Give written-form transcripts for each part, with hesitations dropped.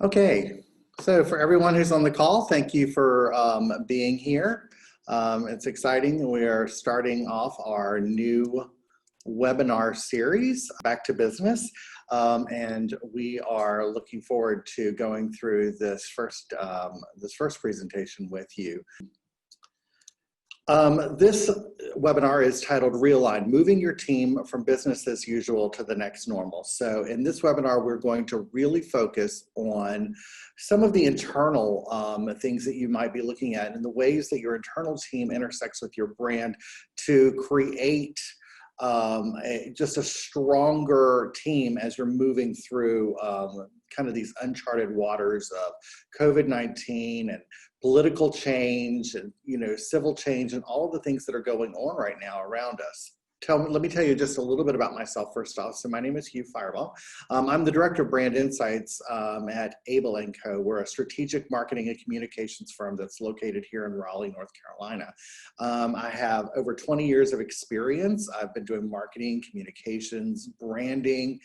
Okay, so for everyone who's on the call, thank you for being here. It's exciting. We are starting off our new webinar series, Back to Business, and we are looking forward to going through this first presentation with you. This webinar is titled Realign, Moving Your Team from Business as Usual to the Next Normal. So in this webinar, we're going to really focus on some of the internal things that you might be looking at and the ways that your internal team intersects with your brand to create just a stronger team as you're moving through kind of these uncharted waters of COVID-19 and political change and civil change and all of the things that are going on right now around us. Let me tell you just a little bit about myself first off. So my name is Hugh Fireball. I'm the Director of Brand Insights at Able&Co. We're a strategic marketing and communications firm that's located here in Raleigh, North Carolina. I have over 20 years of experience. I've been doing marketing, communications, branding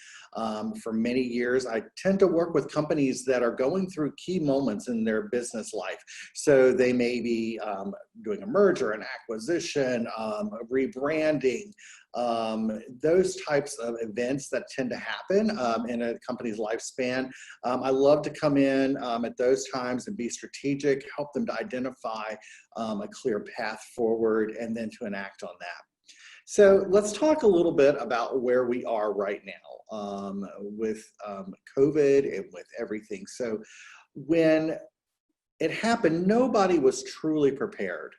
for many years. I tend to work with companies that are going through key moments in their business life. So they may be doing a merger, an acquisition, a rebranding, those types of events that tend to happen in a company's lifespan. I love to come in at those times and be strategic, help them to identify a clear path forward and then to enact on that. So let's talk a little bit about where we are right now with COVID and with everything. So when it happened, nobody was truly prepared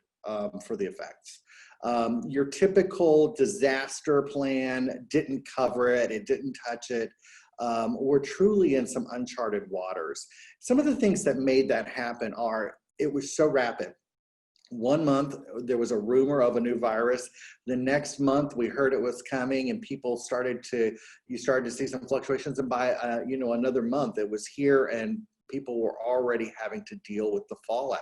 for the effects. Your typical disaster plan didn't cover it, it didn't touch it. We're truly in some uncharted waters. Some of the things that made that happen are, it was so rapid. 1 month, there was a rumor of a new virus. The next month, we heard it was coming and people you started to see some fluctuations. And by, another month, it was here and people were already having to deal with the fallout.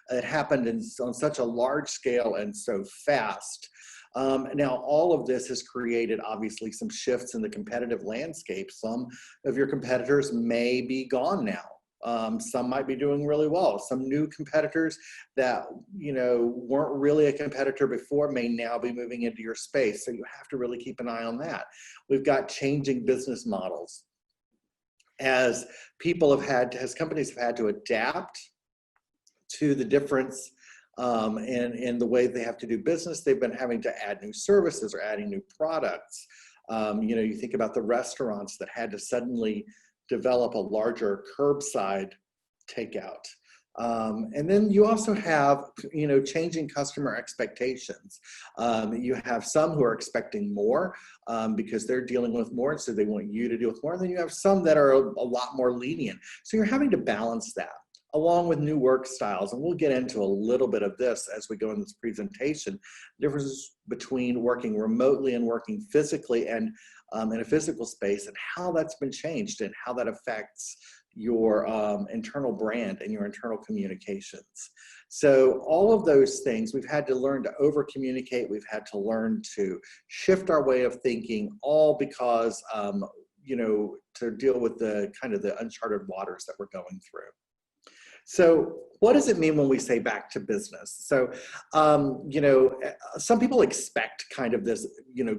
It happened on such a large scale and so fast. Now, all of this has created, obviously, some shifts in the competitive landscape. Some of your competitors may be gone now. Some might be doing really well. Some new competitors that weren't really a competitor before may now be moving into your space. So you have to really keep an eye on that. We've got changing business models. As companies have had to adapt to the difference in the way they have to do business, they've been having to add new services or adding new products. You think about the restaurants that had to suddenly develop a larger curbside takeout. And then you also have, changing customer expectations. You have some who are expecting more because they're dealing with more, and so they want you to deal with more. And then you have some that are a lot more lenient. So you're having to balance that along with new work styles. And we'll get into a little bit of this as we go in this presentation, differences between working remotely and working physically and in a physical space, and how that's been changed and how that affects your internal brand and your internal communications. So all of those things, we've had to learn to over communicate. We've had to learn to shift our way of thinking, all because, to deal with the kind of the uncharted waters that we're going through. So what does it mean when we say back to business? So, some people expect kind of this,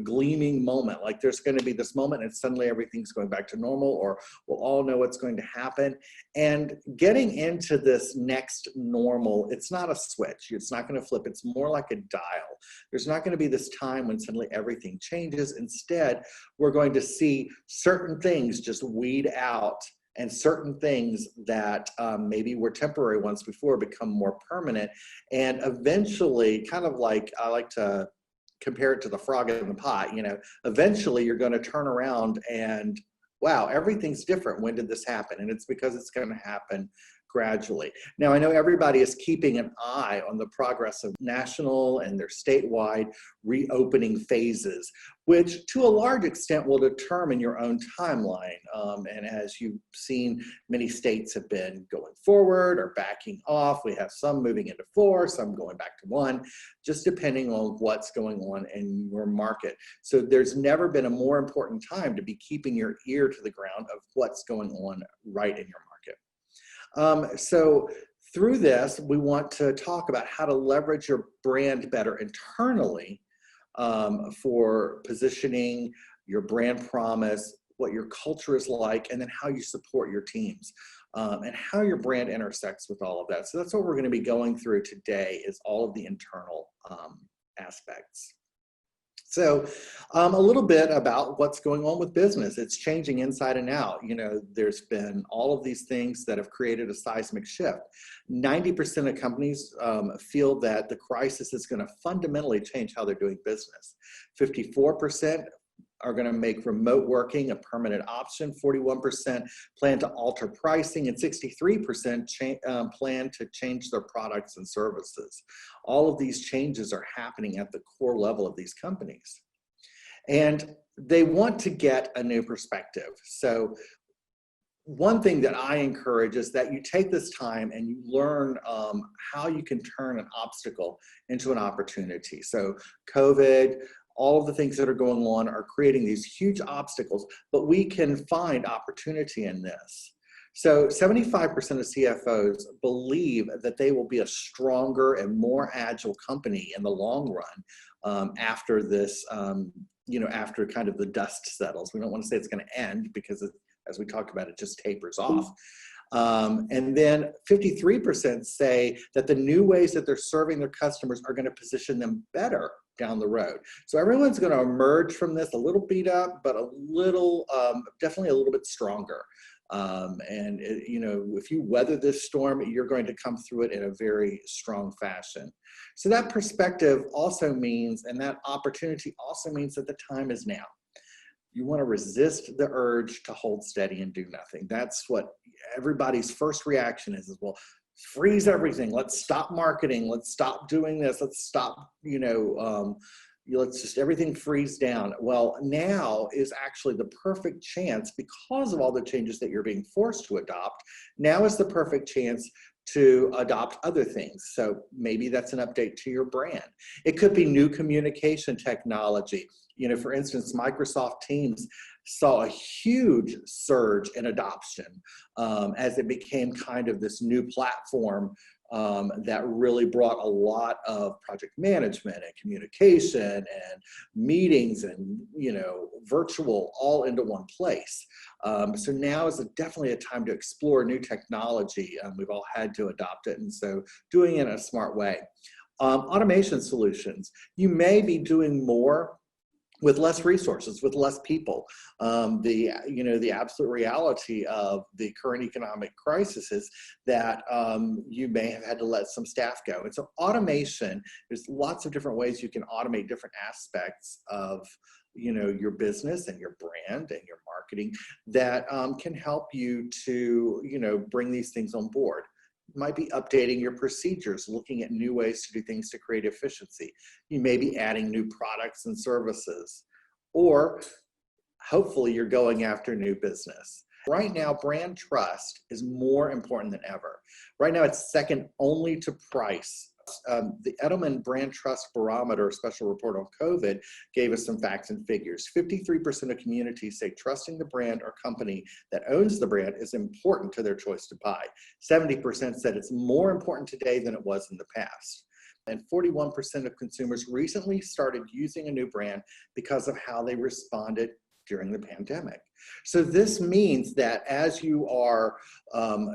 gleaming moment, like there's going to be this moment and suddenly everything's going back to normal, or we'll all know what's going to happen. And getting into this next normal, it's not a switch. It's not going to flip. It's more like a dial. There's not going to be this time when suddenly everything changes. Instead, we're going to see certain things just weed out, and certain things that maybe were temporary ones before become more permanent. And eventually, kind of like, I like to compare it to the frog in the pot, eventually you're gonna turn around and, wow, everything's different. When did this happen? And it's because it's gonna happen gradually. Now, I know everybody is keeping an eye on the progress of national and their statewide reopening phases, which to a large extent will determine your own timeline. And as you've seen, many states have been going forward or backing off. We have some moving into 4, some going back to 1, just depending on what's going on in your market. So there's never been a more important time to be keeping your ear to the ground of what's going on right in your market. So through this, we want to talk about how to leverage your brand better internally for positioning, your brand promise, what your culture is like, and then how you support your teams, and how your brand intersects with all of that. So that's what we're going to be going through today, is all of the internal aspects. So a little bit about what's going on with business. It's changing inside and out. You know, there's been all of these things that have created a seismic shift. 90% of companies feel that the crisis is going to fundamentally change how they're doing business. 54% are going to make remote working a permanent option. 41% plan to alter pricing, and 63% plan to change their products and services. All of these changes are happening at the core level of these companies. And they want to get a new perspective. So one thing that I encourage is that you take this time and you learn how you can turn an obstacle into an opportunity. So COVID, all of the things that are going on are creating these huge obstacles, but we can find opportunity in this. So 75% of CFOs believe that they will be a stronger and more agile company in the long run after this, after kind of the dust settles. We don't want to say it's going to end, because as we talked about, it just tapers off. And then 53% say that the new ways that they're serving their customers are going to position them better down the road. So everyone's going to emerge from this a little beat up, but definitely a little bit stronger. If you weather this storm, you're going to come through it in a very strong fashion. So that perspective also means, and that opportunity also means, that the time is now. You want to resist the urge to hold steady and do nothing. That's what everybody's first reaction is well, freeze everything. Let's stop marketing. Let's stop doing this. Let's stop, let's just everything freeze down. Well, now is actually the perfect chance, because of all the changes that you're being forced to adopt. Now is the perfect chance to adopt other things. So maybe that's an update to your brand. It could be new communication technology. For instance, Microsoft Teams saw a huge surge in adoption as it became kind of this new platform that really brought a lot of project management and communication and meetings and virtual all into one place. So now is definitely a time to explore new technology. We've all had to adopt it, and so doing it in a smart way. Automation solutions. You may be doing more with less resources, with less people. The absolute reality of the current economic crisis is that you may have had to let some staff go. And so automation, there's lots of different ways you can automate different aspects of your business and your brand and your marketing that can help you to bring these things on board. You might be updating your procedures, looking at new ways to do things to create efficiency. You may be adding new products and services, or hopefully you're going after new business. Right now, brand trust is more important than ever. Right now, it's second only to price. The Edelman Brand Trust Barometer special report on COVID gave us some facts and figures. 53% of communities say trusting the brand or company that owns the brand is important to their choice to buy. 70% said it's more important today than it was in the past. And 41% of consumers recently started using a new brand because of how they responded during the pandemic. So this means that as you are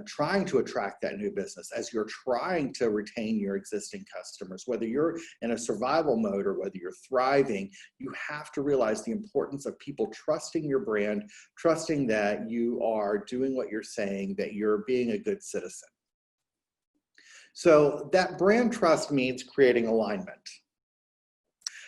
trying to attract that new business, as you're trying to retain your existing customers, whether you're in a survival mode or whether you're thriving, you have to realize the importance of people trusting your brand, trusting that you are doing what you're saying, that you're being a good citizen. So that brand trust means creating alignment.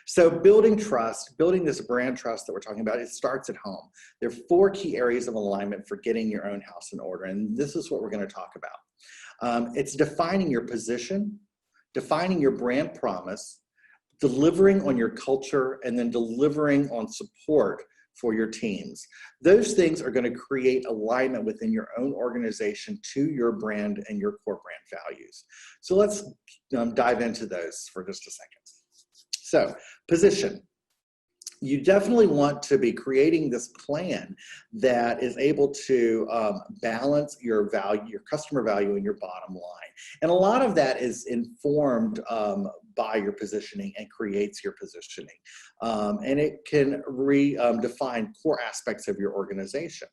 So building trust, building this brand trust that we're talking about, it starts at home. There are 4 key areas of alignment for getting your own house in order, and this is what we're going to talk about. It's defining your position, defining your brand promise, delivering on your culture, and then delivering on support for your teams. Those things are going to create alignment within your own organization to your brand and your core brand values. So let's dive into those for just a second. So, position. you definitely want to be creating this plan that is able to balance your value, your customer value, and your bottom line. And a lot of that is informed by your positioning and creates your positioning. And it can redefine core aspects of your organization.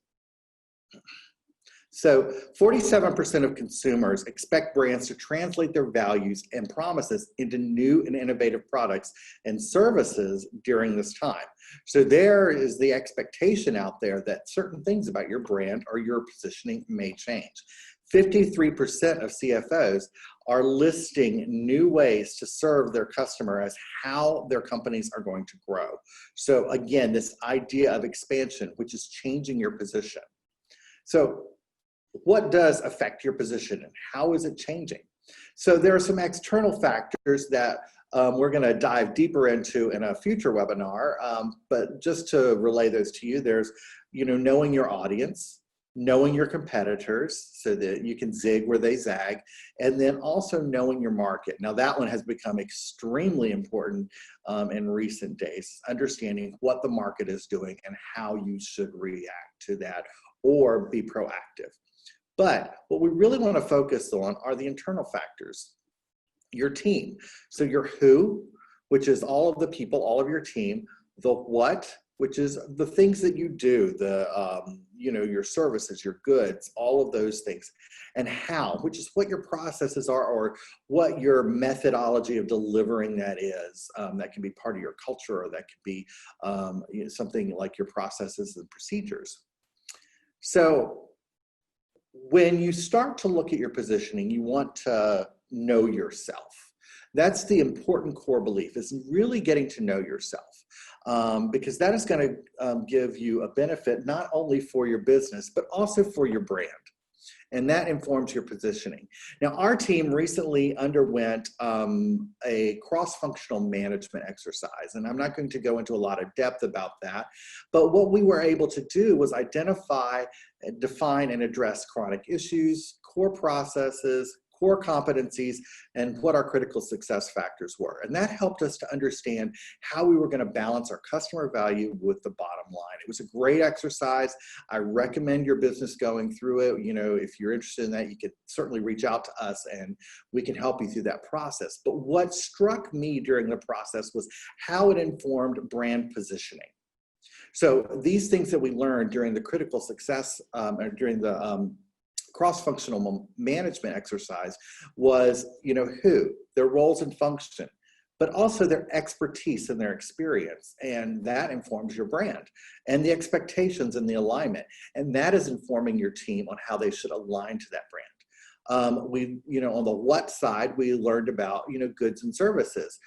So 47% of consumers expect brands to translate their values and promises into new and innovative products and services during this time. So there is the expectation out there that certain things about your brand or your positioning may change. 53% of CFOs are listing new ways to serve their customer as how their companies are going to grow. So again, this idea of expansion, which is changing your position. So what does affect your position and how is it changing? So there are some external factors that we're going to dive deeper into in a future webinar, but just to relay those to you, there's, knowing your audience, knowing your competitors so that you can zig where they zag, and then also knowing your market. Now that one has become extremely important in recent days, understanding what the market is doing and how you should react to that or be proactive. But what we really want to focus on are the internal factors, your team. So your who, which is all of the people, all of your team, the what, which is the things that you do, your services, your goods, all of those things, and how, which is what your processes are or what your methodology of delivering that is. That can be part of your culture, or that could be something like your processes and procedures. So when you start to look at your positioning, you want to know yourself. That's the important core belief, is really getting to know yourself, because that is going to give you a benefit not only for your business, but also for your brand. And that informs your positioning. Now, our team recently underwent a cross-functional management exercise, and I'm not going to go into a lot of depth about that, but what we were able to do was identify, define, and address chronic issues, core processes, core competencies, and what our critical success factors were. And that helped us to understand how we were going to balance our customer value with the bottom line. It was a great exercise. I recommend your business going through it. If you're interested in that, you could certainly reach out to us and we can help you through that process. But what struck me during the process was how it informed brand positioning. So these things that we learned during the critical success, or during the cross-functional management exercise was, who, their roles and function, but also their expertise and their experience. And that informs your brand and the expectations and the alignment. And that is informing your team on how they should align to that brand. On the what side, we learned about, goods and services.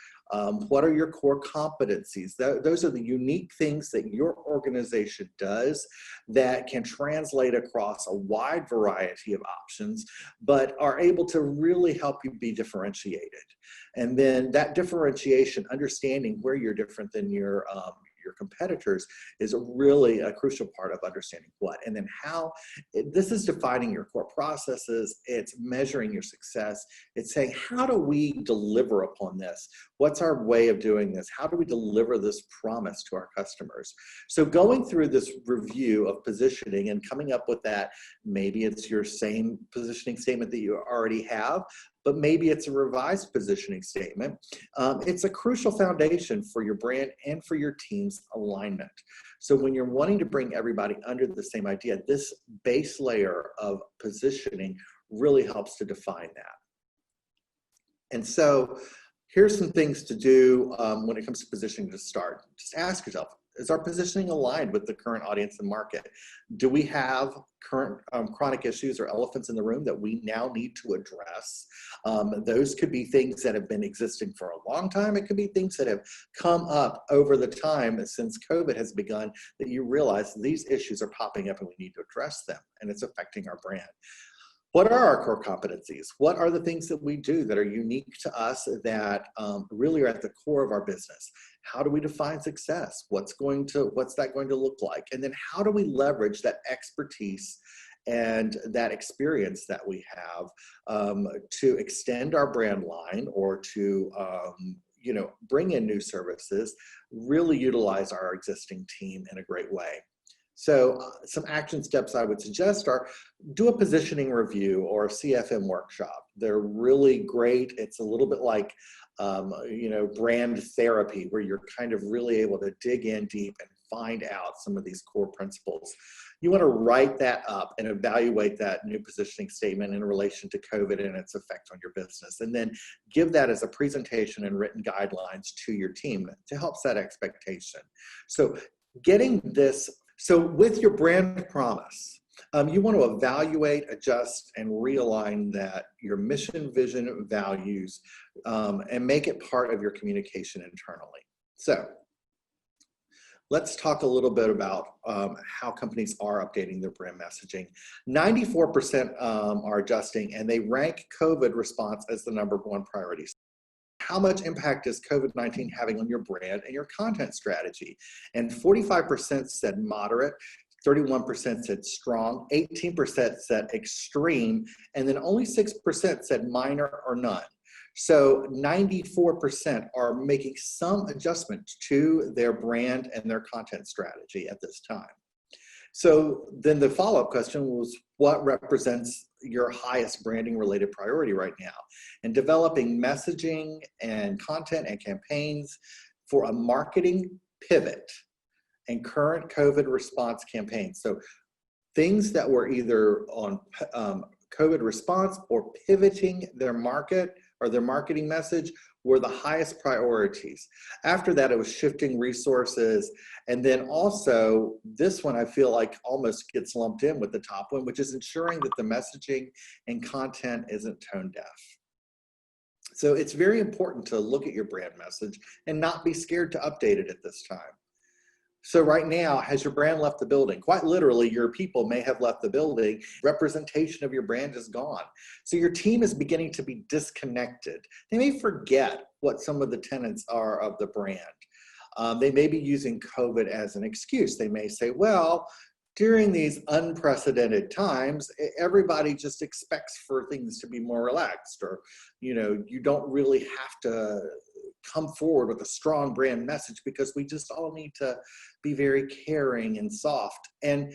What are your core competencies? Those are the unique things that your organization does that can translate across a wide variety of options, but are able to really help you be differentiated. And then that differentiation, understanding where you're different than your competitors, is really a crucial part of understanding what. And then how, this is defining your core processes, it's measuring your success, it's saying, how do we deliver upon this? What's our way of doing this? How do we deliver this promise to our customers? So going through this review of positioning and coming up with that, maybe it's your same positioning statement that you already have, but maybe it's a revised positioning statement. It's a crucial foundation for your brand and for your team's alignment. So when you're wanting to bring everybody under the same idea, this base layer of positioning really helps to define that. And so here's some things to do when it comes to positioning to start. Just ask yourself, is our positioning aligned with the current audience and market? Do we have current chronic issues or elephants in the room that we now need to address? Those could be things that have been existing for a long time. It could be things that have come up over the time since COVID has begun that you realize these issues are popping up and we need to address them, and it's affecting our brand. What are our core competencies? What are the things that we do that are unique to us that really are at the core of our business? How do we define success? What's that going to look like? And then how do we leverage that expertise and that experience that we have to extend our brand line or to bring in new services, really utilize our existing team in a great way. So some action steps I would suggest are do a positioning review or a CFM workshop. They're really great. It's a little bit like, brand therapy, where you're kind of really able to dig in deep and find out some of these core principles. You want to write that up and evaluate that new positioning statement in relation to COVID and its effect on your business. And then give that as a presentation and written guidelines to your team to help set expectation. So with your brand promise, you want to evaluate, adjust, and realign your mission, vision, values, and make it part of your communication internally. So let's talk a little bit about how companies are updating their brand messaging. 94% are adjusting, and they rank COVID response as the #1 priority. How much impact is COVID-19 having on your brand and your content strategy? And 45% said moderate, 31% said strong, 18% said extreme, and then only 6% said minor or none. So 94% are making some adjustment to their brand and their content strategy at this time. So then the follow-up question was, what represents your highest branding related priority right now? And developing messaging and content and campaigns for a marketing pivot and current COVID response campaigns. So things that were either on COVID response or pivoting their market or their marketing message were the highest priorities. After that, it was shifting resources. And then also, this one I feel like almost gets lumped in with the top one, which is ensuring that the messaging and content isn't tone deaf. So it's very important to look at your brand message and not be scared to update it at this time. So right now, has your brand left the building? Quite literally, your people may have left the building. Representation of your brand is gone. So your team is beginning to be disconnected. They may forget what some of the tenets are of the brand. They may be using COVID as an excuse. They may say, well, during these unprecedented times, everybody just expects for things to be more relaxed, or, you don't really have to come forward with a strong brand message because we just all need to be very caring and soft. And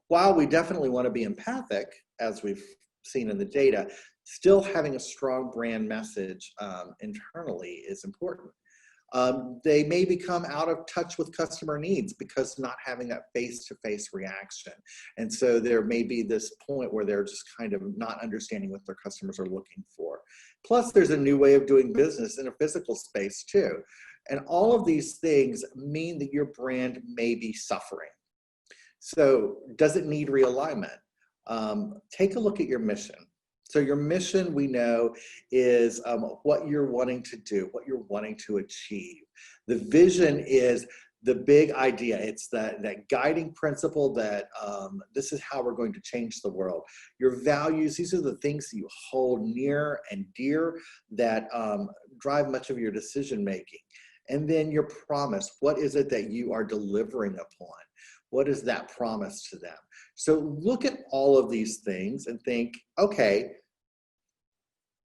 while we definitely want to be empathic, as we've seen in the data, still having a strong brand message internally is important. They may become out of touch with customer needs because not having that face-to-face reaction. And so there may be this point where they're just kind of not understanding what their customers are looking for. Plus, there's a new way of doing business in a physical space too. And all of these things mean that your brand may be suffering. So does it need realignment? Take a look at your mission. So your mission, we know, is what you're wanting to do, what you're wanting to achieve. The vision is the big idea. It's that guiding principle that this is how we're going to change the world. Your values, these are the things that you hold near and dear that drive much of your decision making. And then your promise, what is it that you are delivering upon? What is that promise to them? So look at all of these things and think, okay,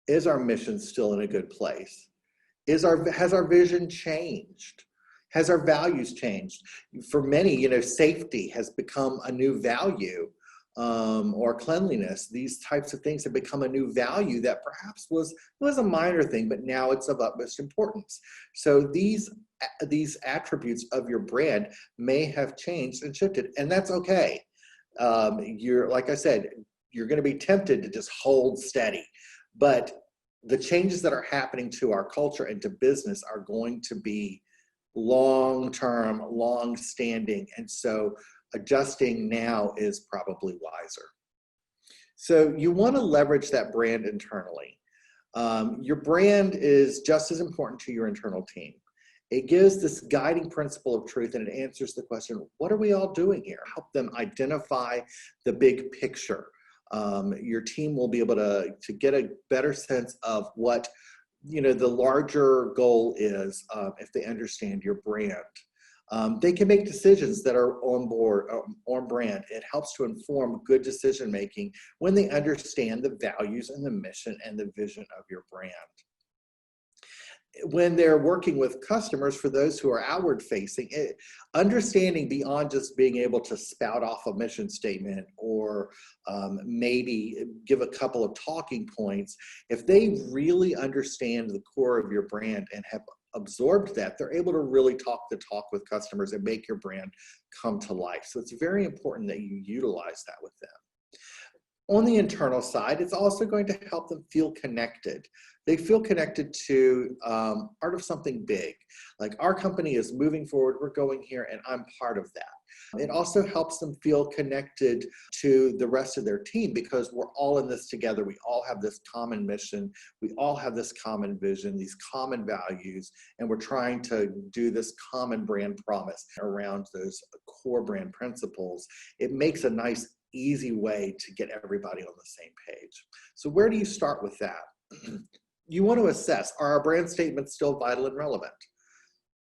is our mission still in a good place? Has our vision changed? Has our values changed? For many, safety has become a new value, or cleanliness. These types of things have become a new value that perhaps was a minor thing, but now it's of utmost importance. So these attributes of your brand may have changed and shifted, and that's okay. Like I said, you're going to be tempted to just hold steady. But the changes that are happening to our culture and to business are going to be long-term, long-standing. And so adjusting now is probably wiser. So you want to leverage that brand internally. Your brand is just as important to your internal team. It gives this guiding principle of truth, and it answers the question, what are we all doing here? Help them identify the big picture. Your team will be able to get a better sense of what the larger goal is if they understand your brand. They can make decisions that are on brand. It helps to inform good decision making when they understand the values and the mission and the vision of your brand. when they're working with customers, for those who are outward facing, understanding beyond just being able to spout off a mission statement or maybe give a couple of talking points, if they really understand the core of your brand and have absorbed that, they're able to really talk the talk with customers and make your brand come to life. So it's very important that you utilize that with them. On the internal side, it's also going to help them feel connected. They feel connected to part of something big. Like, our company is moving forward, we're going here, and I'm part of that. It also helps them feel connected to the rest of their team, because we're all in this together. We all have this common mission. We all have this common vision, these common values, and we're trying to do this common brand promise around those core brand principles. It makes a nice, easy way to get everybody on the same page. So where do you start with that? You want to assess, are our brand statements still vital and relevant?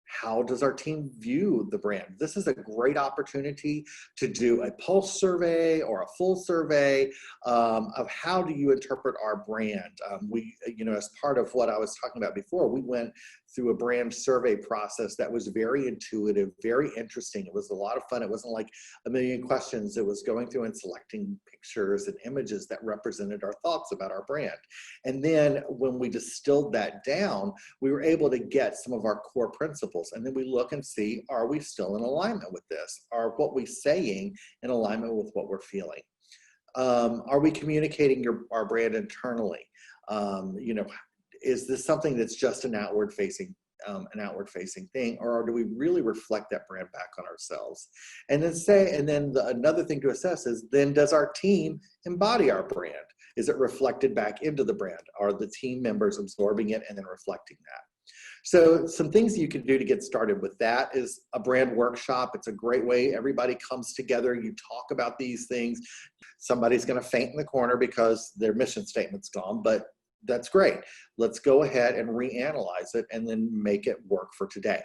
How does our team view the brand? This is a great opportunity to do a pulse survey or a full survey of how do you interpret our brand. As part of what I was talking about before, we went through a brand survey process that was very intuitive, very interesting. It was a lot of fun. It wasn't like a million questions. It was going through and selecting pictures and images that represented our thoughts about our brand. And then when we distilled that down, we were able to get some of our core principles. And then we look and see, are we still in alignment with this? Are what we're saying in alignment with what we're feeling? Are we communicating our brand internally? Is this something that's just an outward facing thing, or do we really reflect that brand back on ourselves? And then another thing to assess is, then does our team embody our brand? Is it reflected back into the brand? Are the team members absorbing it and then reflecting that? So some things you can do to get started with that is a brand workshop. It's a great way. Everybody comes together. You talk about these things. Somebody's going to faint in the corner because their mission statement's gone, but that's great. Let's go ahead and reanalyze it and then make it work for today.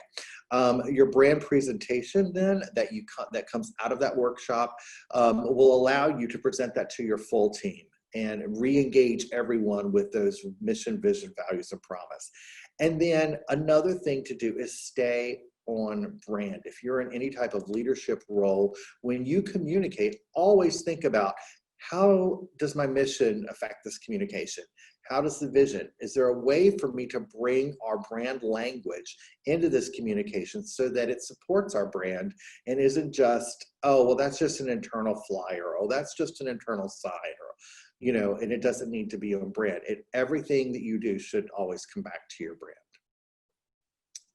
Your brand presentation then that comes out of that workshop will allow you to present that to your full team and re-engage everyone with those mission, vision, values, and promise. And then another thing to do is stay on brand. If you're in any type of leadership role, when you communicate, always think about, how does my mission affect this communication? How does the vision? Is there a way for me to bring our brand language into this communication so that it supports our brand and isn't just, oh, well, that's just an internal flyer, oh, that's just an internal site, or, and it doesn't need to be on brand. Everything that you do should always come back to your brand.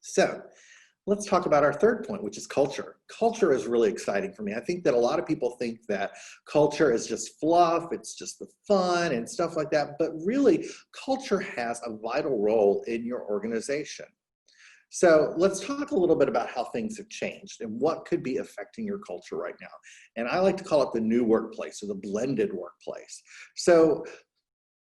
So let's talk about our third point, which is culture. Culture is really exciting for me. I think that a lot of people think that culture is just fluff, it's just the fun and stuff like that, but really, culture has a vital role in your organization. So let's talk a little bit about how things have changed and what could be affecting your culture right now. And I like to call it the new workplace, or the blended workplace. So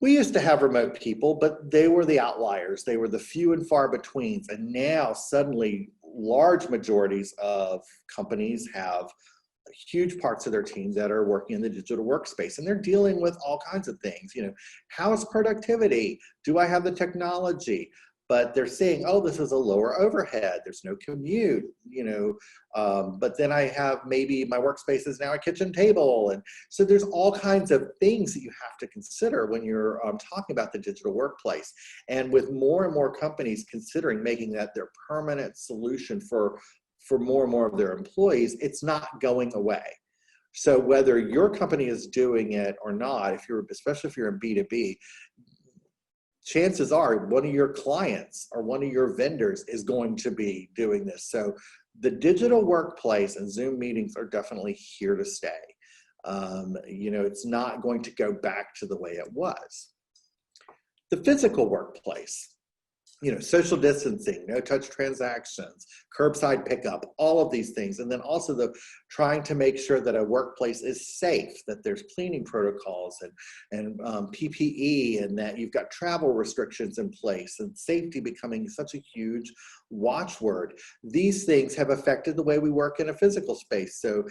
we used to have remote people, but they were the outliers. They were the few and far betweens. And now suddenly large majorities of companies have huge parts of their team that are working in the digital workspace, and they're dealing with all kinds of things. How's productivity? Do I have the technology? But they're saying, oh, this is a lower overhead. There's no commute, but then I have, maybe my workspace is now a kitchen table. And so there's all kinds of things that you have to consider when you're talking about the digital workplace. And with more and more companies considering making that their permanent solution for more and more of their employees, it's not going away. So whether your company is doing it or not, especially if you're in B2B, chances are one of your clients or one of your vendors is going to be doing this. So the digital workplace and Zoom meetings are definitely here to stay. It's not going to go back to the way it was. The physical workplace, social distancing, no touch transactions, curbside pickup, all of these things. And then also trying to make sure that a workplace is safe, that there's cleaning protocols and PPE, and that you've got travel restrictions in place, and safety becoming such a huge watchword. These things have affected the way we work in a physical space. So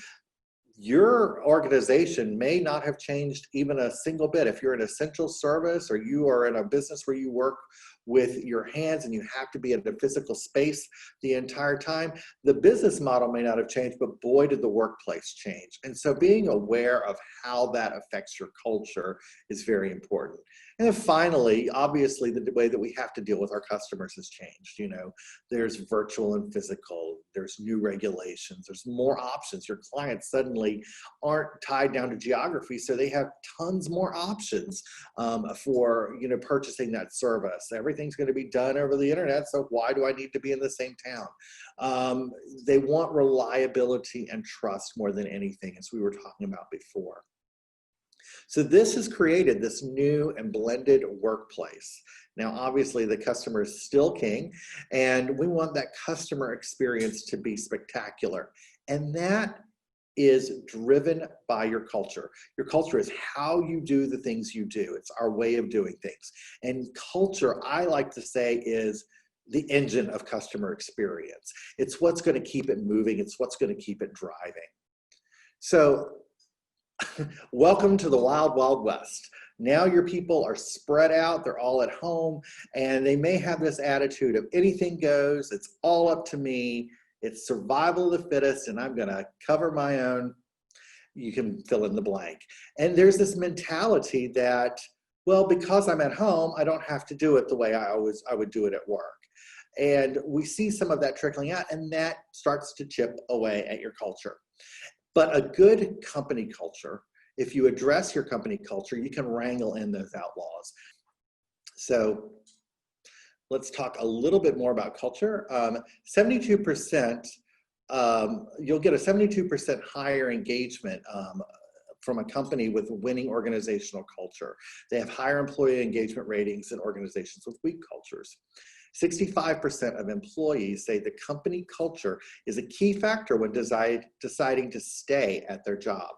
your organization may not have changed even a single bit. If you're an essential service or you are in a business where you work with your hands and you have to be in a physical space the entire time, the business model may not have changed, but boy, did the workplace change. And so being aware of how that affects your culture is very important. And then finally, obviously, the way that we have to deal with our customers has changed. You know, there's virtual and physical, there's new regulations, there's more options. Your clients suddenly aren't tied down to geography, so they have tons more options for, you know, purchasing that service. Everything's going to be done over the internet, so why do I need to be in the same town? They want reliability and trust more than anything, as we were talking about before. So this has created this new and blended workplace. Now, obviously, the customer is still king, and we want that customer experience to be spectacular. And that is driven by your culture. Your culture is how you do the things you do. It's our way of doing things. And culture, I like to say, is the engine of customer experience. It's what's going to keep it moving. It's what's going to keep it driving. So welcome to the wild, wild west. Now your people are spread out, they're all at home, and they may have this attitude of anything goes, it's all up to me, it's survival of the fittest, and I'm gonna cover my own, you can fill in the blank. And there's this mentality that, well, because I'm at home, I don't have to do it the way I would do it at work. And we see some of that trickling out, and that starts to chip away at your culture. But a good company culture, if you address your company culture, you can wrangle in those outlaws. So let's talk a little bit more about culture. 72%, you'll get a 72% higher engagement from a company with winning organizational culture. They have higher employee engagement ratings than organizations with weak cultures. 65% of employees say the company culture is a key factor when deciding to stay at their job.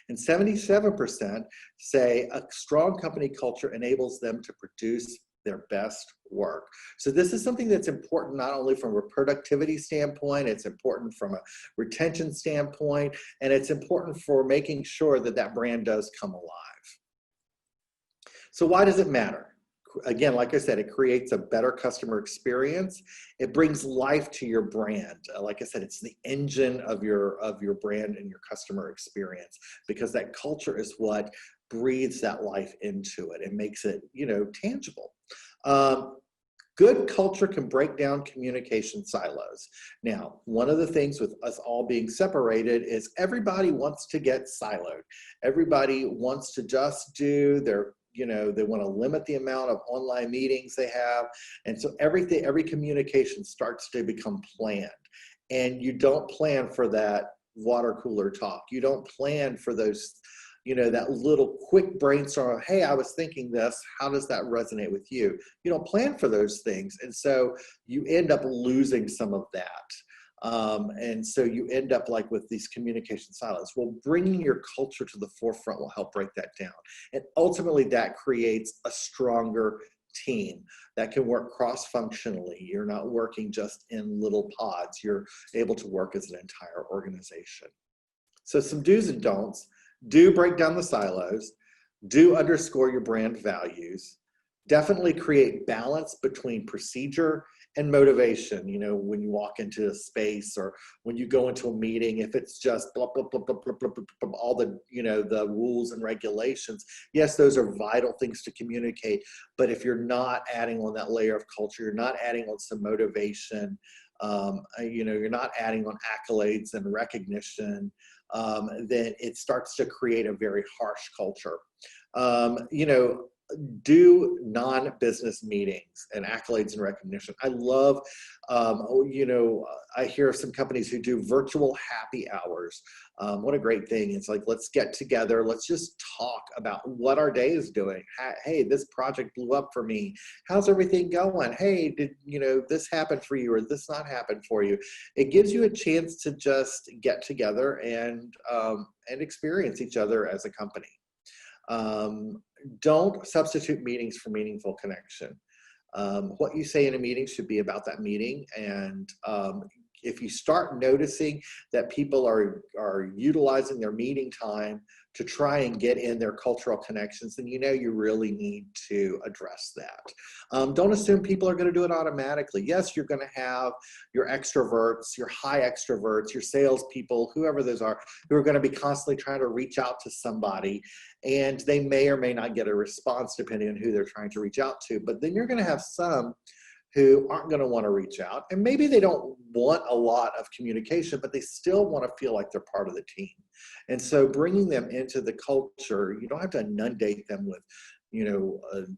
And 77% say a strong company culture enables them to produce their best work. So this is something that's important not only from a productivity standpoint, it's important from a retention standpoint, and it's important for making sure that that brand does come alive. So why does it matter? Again, like I said, it creates a better customer experience. It brings life to your brand. Like I said, it's the engine of your brand and your customer experience, because that culture is what breathes that life into it and makes it, you know, tangible. Good culture can break down communication silos. Now, one of the things with us all being separated is everybody wants to get siloed. Everybody wants to just do their, you know, they want to limit the amount of online meetings they have. And so every communication starts to become planned. And you don't plan for that water cooler talk. You don't plan for those, you know, that little quick brainstorm of, hey, I was thinking this, how does that resonate with you? You don't plan for those things. And so you end up losing some of that. And so you end up like with these communication silos. Well, bringing your culture to the forefront will help break that down. And ultimately that creates a stronger team that can work cross-functionally. You're not working just in little pods. You're able to work as an entire organization. So some do's and don'ts. Do break down the silos. Do underscore your brand values. Definitely create balance between procedure and motivation. You know, when you walk into a space or when you go into a meeting, if it's just blah, blah, blah, blah, blah, blah, blah, blah, all the, you know, the rules and regulations, yes, those are vital things to communicate. But if you're not adding on that layer of culture, you're not adding on some motivation, you know, you're not adding on accolades and recognition, then it starts to create a very harsh culture. You know, do non-business meetings and accolades and recognition. I love, you know, I hear of some companies who do virtual happy hours. What a great thing. It's like, let's get together. Let's just talk about what our day is doing. Hey, this project blew up for me. How's everything going? Hey, did, you know, this happen for you or this not happen for you? It gives you a chance to just get together and experience each other as a company. Don't substitute meetings for meaningful connection. What you say in a meeting should be about that meeting, and if you start noticing that people are utilizing their meeting time to try and get in their cultural connections, then you know you really need to address that. Don't assume people are going to do it automatically. Yes, you're going to have your extroverts, your high extroverts, your salespeople, whoever those are, who are going to be constantly trying to reach out to somebody, and they may or may not get a response depending on who they're trying to reach out to. But then you're going to have some who aren't going to want to reach out, and maybe they don't want a lot of communication, but they still want to feel like they're part of the team. And so bringing them into the culture, you don't have to inundate them with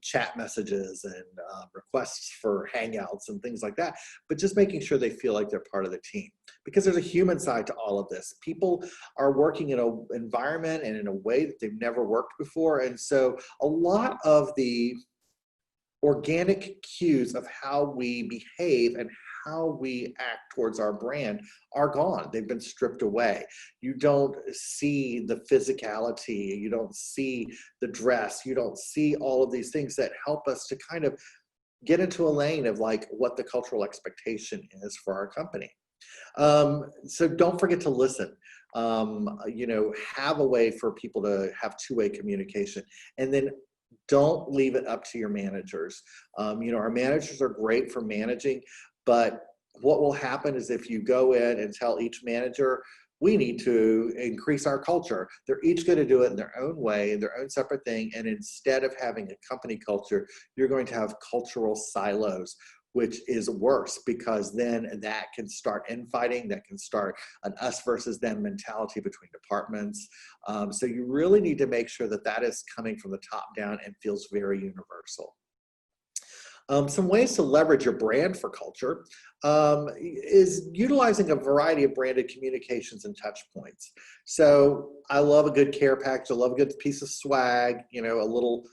chat messages and requests for hangouts and things like that, but just making sure they feel like they're part of the team, because there's a human side to all of this. People are working in an environment and in a way that they've never worked before, and so a lot of the organic cues of how we behave and how we act towards our brand are gone. They've been stripped away. You don't see the physicality, you don't see the dress, you don't see all of these things that help us to kind of get into a lane of like what the cultural expectation is for our company. So don't forget to listen. Have a way for people to have two-way communication, and then don't leave it up to your managers. Our managers are great for managing, but what will happen is if you go in and tell each manager, we need to increase our culture, they're each going to do it in their own way, in their own separate thing. And instead of having a company culture, you're going to have cultural silos, which is worse, because then that can start infighting, that can start an us versus them mentality between departments. So you really need to make sure that that is coming from the top down and feels very universal. Some ways to leverage your brand for culture is utilizing a variety of branded communications and touch points. So I love a good care package. I love a good piece of swag, a little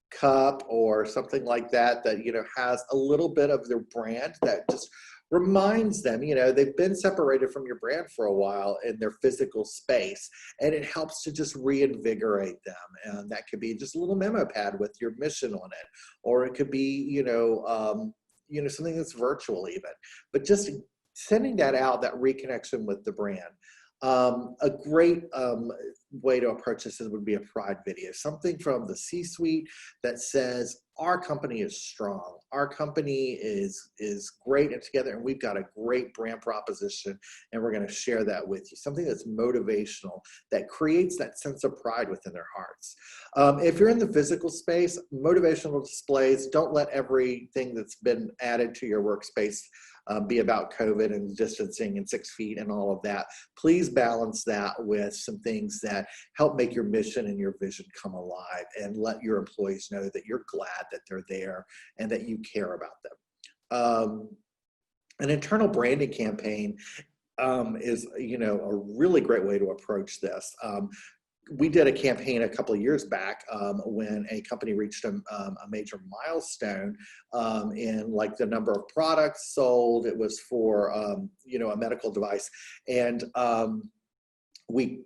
cup or something like that has a little bit of their brand that just reminds them they've been separated from your brand for a while in their physical space, and it helps to just reinvigorate them. And that could be just a little memo pad with your mission on it, or it could be something that's virtual even, but just sending that out, that reconnection with the brand. A great way to approach this would be a pride video, something from the C-suite that says our company is strong, our company is great and together, and we've got a great brand proposition, and we're going to share that with you. Something that's motivational, that creates that sense of pride within their hearts. If you're in the physical space, motivational displays, don't let everything that's been added to your workspace be about COVID and distancing and 6 feet and all of that. Please balance that with some things that help make your mission and your vision come alive, and let your employees know that you're glad that they're there and that you care about them. An internal branding campaign is a really great way to approach this. We did a campaign a couple of years back when a company reached a major milestone in like the number of products sold. It was for a medical device, and we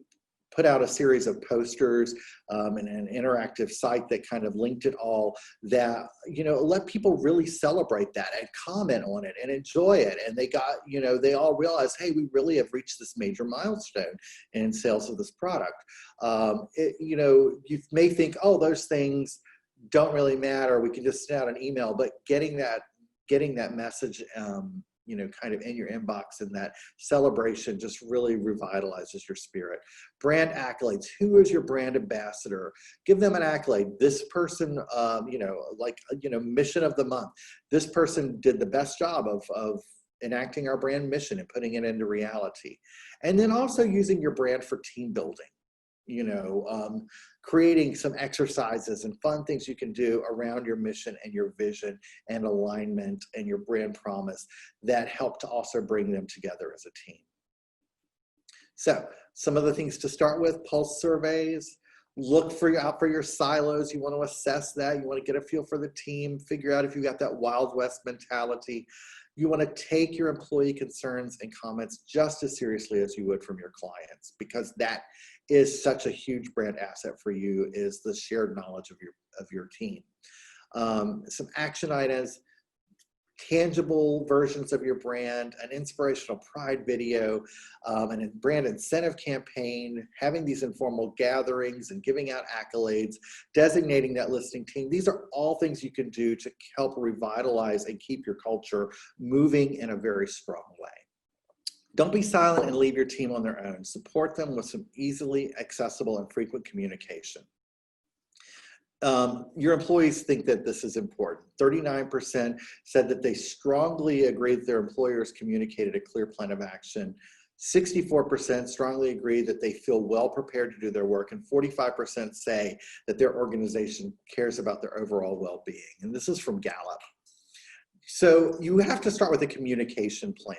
put out a series of posters and an interactive site that kind of linked it all, that let people really celebrate that and comment on it and enjoy it. And they got they all realized, hey, we really have reached this major milestone in sales of this product. You may think, oh, those things don't really matter, we can just send out an email, but getting that message kind of in your inbox, and that celebration just really revitalizes your spirit. Brand accolades. Who is your brand ambassador? Give them an accolade. This person, mission of the month. This person did the best job of enacting our brand mission and putting it into reality. And then also using your brand for team building. Creating some exercises and fun things you can do around your mission and your vision and alignment and your brand promise that help to also bring them together as a team. So some of the things to start with: pulse surveys. Look out for your silos. You want to assess that. You want to get a feel for the team, figure out if you got that Wild West mentality. You want to take your employee concerns and comments just as seriously as you would from your clients, because that is such a huge brand asset for you, is the shared knowledge of your team. Some action items: tangible versions of your brand, an inspirational pride video, and a brand incentive campaign, having these informal gatherings and giving out accolades, designating that listening team. These are all things you can do to help revitalize and keep your culture moving in a very strong way. Don't be silent and leave your team on their own. Support them with some easily accessible and frequent communication. Your employees think that this is important. 39% said that they strongly agree that their employers communicated a clear plan of action. 64% strongly agree that they feel well prepared to do their work, and 45% say that their organization cares about their overall well-being. And this is from Gallup. So you have to start with a communication plan.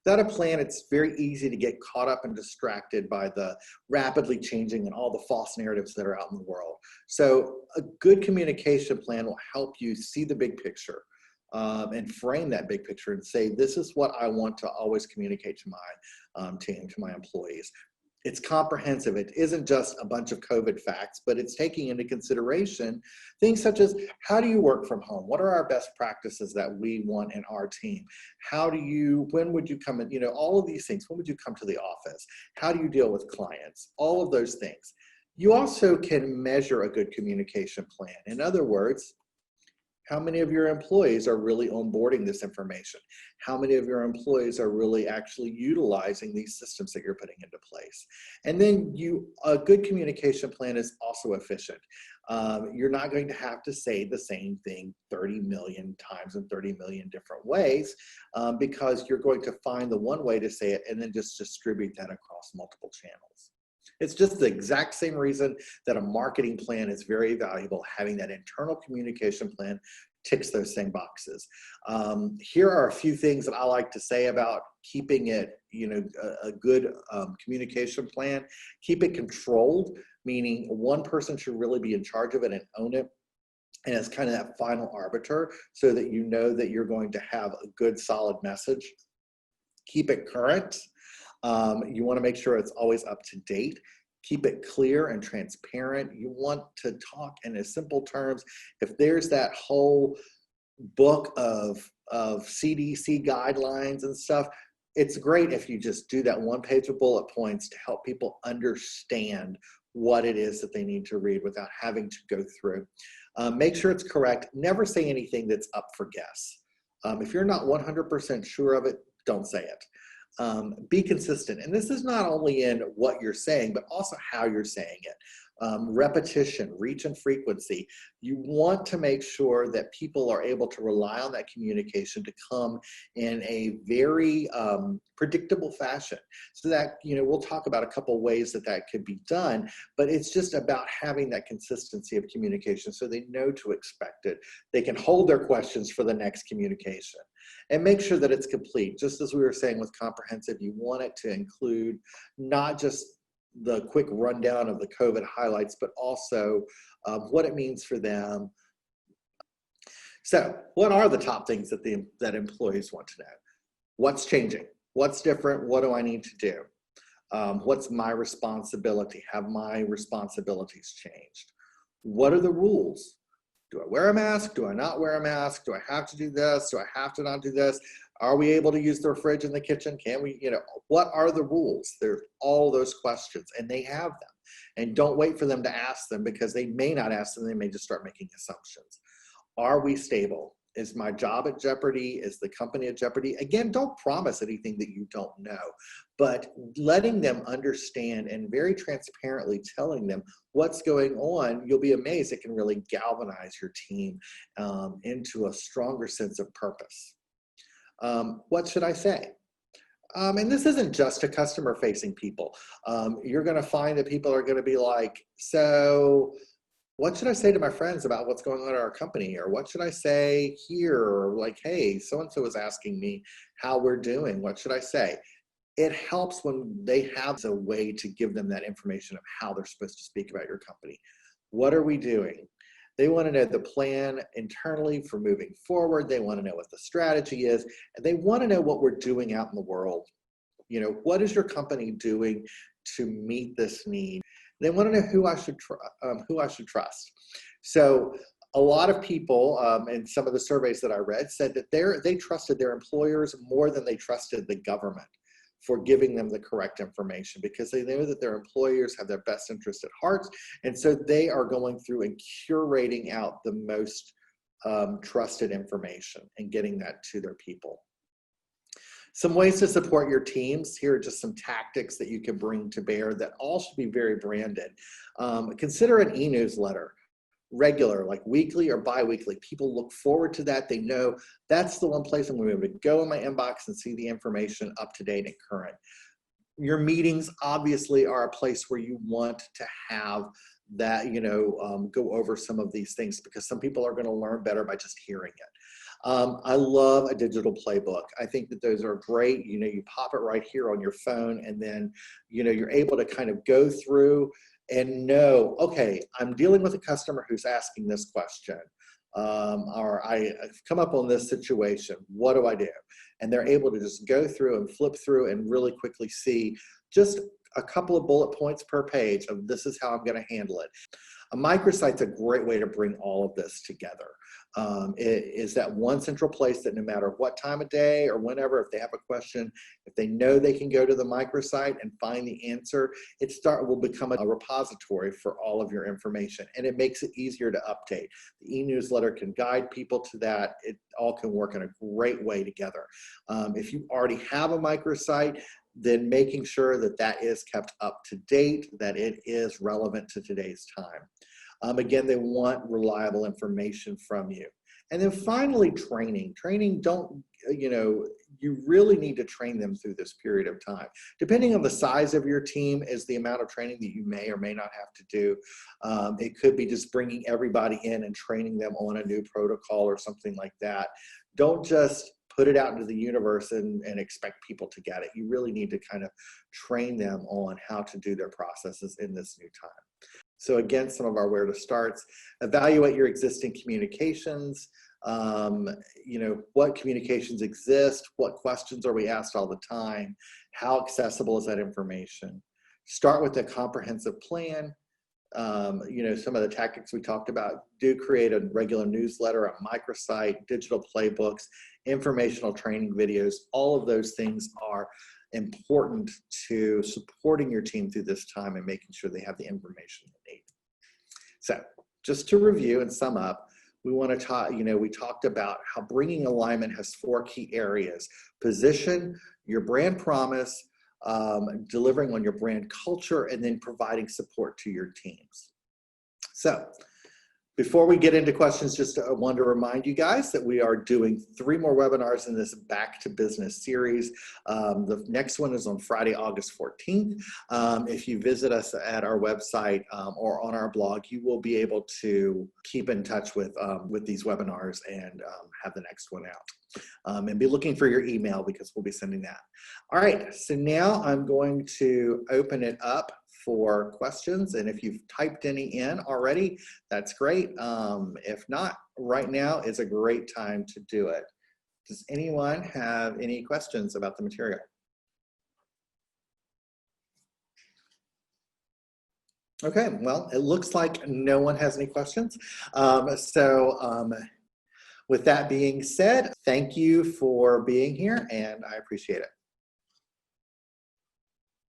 Without a plan, it's very easy to get caught up and distracted by the rapidly changing and all the false narratives that are out in the world. So a good communication plan will help you see the big picture and frame that big picture and say, this is what I want to always communicate to my team, to my employees. It's comprehensive. It isn't just a bunch of COVID facts, but it's taking into consideration things such as, how do you work from home? What are our best practices that we want in our team? When would you come in? All of these things. When would you come to the office? How do you deal with clients? All of those things. You also can measure a good communication plan. In other words, how many of your employees are really onboarding this information? How many of your employees are really actually utilizing these systems that you're putting into place? And then a good communication plan is also efficient. You're not going to have to say the same thing 30 million times in 30 million different ways because you're going to find the one way to say it and then just distribute that across multiple channels. It's just the exact same reason that a marketing plan is very valuable. Having that internal communication plan ticks those same boxes. Here are a few things that I like to say about keeping it, a good communication plan. Keep it controlled, meaning one person should really be in charge of it and own it. And it's kind of that final arbiter so that you know that you're going to have a good, solid message. Keep it current. You want to make sure it's always up to date. Keep it clear and transparent. You want to talk in as simple terms. If there's that whole book of CDC guidelines and stuff, it's great if you just do that one page of bullet points to help people understand what it is that they need to read without having to go through. Make sure it's correct. Never say anything that's up for guess. If you're not 100% sure of it, don't say it. Be consistent. And this is not only in what you're saying, but also how you're saying it. Repetition, reach, and frequency. You want to make sure that people are able to rely on that communication to come in a very predictable fashion. So that, we'll talk about a couple ways that could be done, but it's just about having that consistency of communication so they know to expect it. They can hold their questions for the next communication. And make sure that it's complete. Just as we were saying with comprehensive, you want it to include not just the quick rundown of the COVID highlights, but also what it means for them. So what are the top things that employees want to know? What's changing? What's different? What do I need to do? What's my responsibility? Have my responsibilities changed? What are the rules? Do I wear a mask? Do I not wear a mask? Do I have to do this? Do I have to not do this? Are we able to use the fridge in the kitchen? Can we, what are the rules? There's all those questions, and they have them. And don't wait for them to ask them, because they may not ask them. They may just start making assumptions. Are we stable? Is my job at jeopardy? Is the company at jeopardy? Again, don't promise anything that you don't know, but letting them understand and very transparently telling them what's going on, you'll be amazed. It can really galvanize your team into a stronger sense of purpose. What should I say? And this isn't just to customer-facing people. You're going to find that people are going to be like, so what should I say to my friends about what's going on at our company? Or what should I say here? Or like, hey, so-and-so is asking me how we're doing. What should I say? It helps when they have a way to give them that information of how they're supposed to speak about your company. What are we doing? They want to know the plan internally for moving forward. They want to know what the strategy is. And they want to know what we're doing out in the world. What is your company doing to meet this need? They want to know who I should trust. So A lot of people in some of the surveys that I read said that they trusted their employers more than they trusted the government for giving them the correct information, because they know that their employers have their best interest at heart. And so they are going through and curating out the most trusted information and getting that to their people. Some ways to support your teams. Here are just some tactics that you can bring to bear that all should be very branded. Consider an e-newsletter. Regular, like weekly or bi-weekly. People look forward to that. They know that's the one place I'm going to be able to go in my inbox and see the information up to date and current. Your meetings obviously are a place where you want to have that, go over some of these things, because some people are going to learn better by just hearing it. I love a digital playbook. I think that those are great. You pop it right here on your phone, and then, you're able to kind of go through and know, okay, I'm dealing with a customer who's asking this question, or I've come up on this situation, what do I do? And they're able to just go through and flip through and really quickly see just a couple of bullet points per page of this is how I'm going to handle it. A microsite's a great way to bring all of this together. It is that one central place that no matter what time of day or whenever, if they have a question, if they know they can go to the microsite and find the answer, will become a repository for all of your information, and it makes it easier to update. The e-newsletter can guide people to that. It all can work in a great way together. If you already have a microsite, then making sure that that is kept up to date, that it is relevant to today's time. Again, they want reliable information from you. And then finally, training. Training, you really need to train them through this period of time. Depending on the size of your team is the amount of training that you may or may not have to do. It could be just bringing everybody in and training them on a new protocol or something like that. Don't just put it out into the universe and expect people to get it. You really need to kind of train them on how to do their processes in this new time. So again, some of our where to starts: evaluate your existing communications. What communications exist? What questions are we asked all the time? How accessible is that information? Start with a comprehensive plan. Some of the tactics we talked about. Do create a regular newsletter, a microsite, digital playbooks, informational training videos. All of those things are important to supporting your team through this time and making sure they have the information they need. So just to review and sum up, we want to talk, we talked about how bringing alignment has 4 key areas: position, your brand promise, delivering on your brand culture, and then providing support to your teams. So before we get into questions, just want to remind you guys that we are doing 3 more webinars in this Back to Business series. The next one is on Friday, August 14th. If you visit us at our website or on our blog, you will be able to keep in touch with these webinars and have the next one out. And be looking for your email, because we'll be sending that. All right, so now I'm going to open it up for questions, and if you've typed any in already, that's great. If not, right now is a great time to do it. Does anyone have any questions about the material? Okay, well, it looks like no one has any questions. With that being said, thank you for being here, and I appreciate it.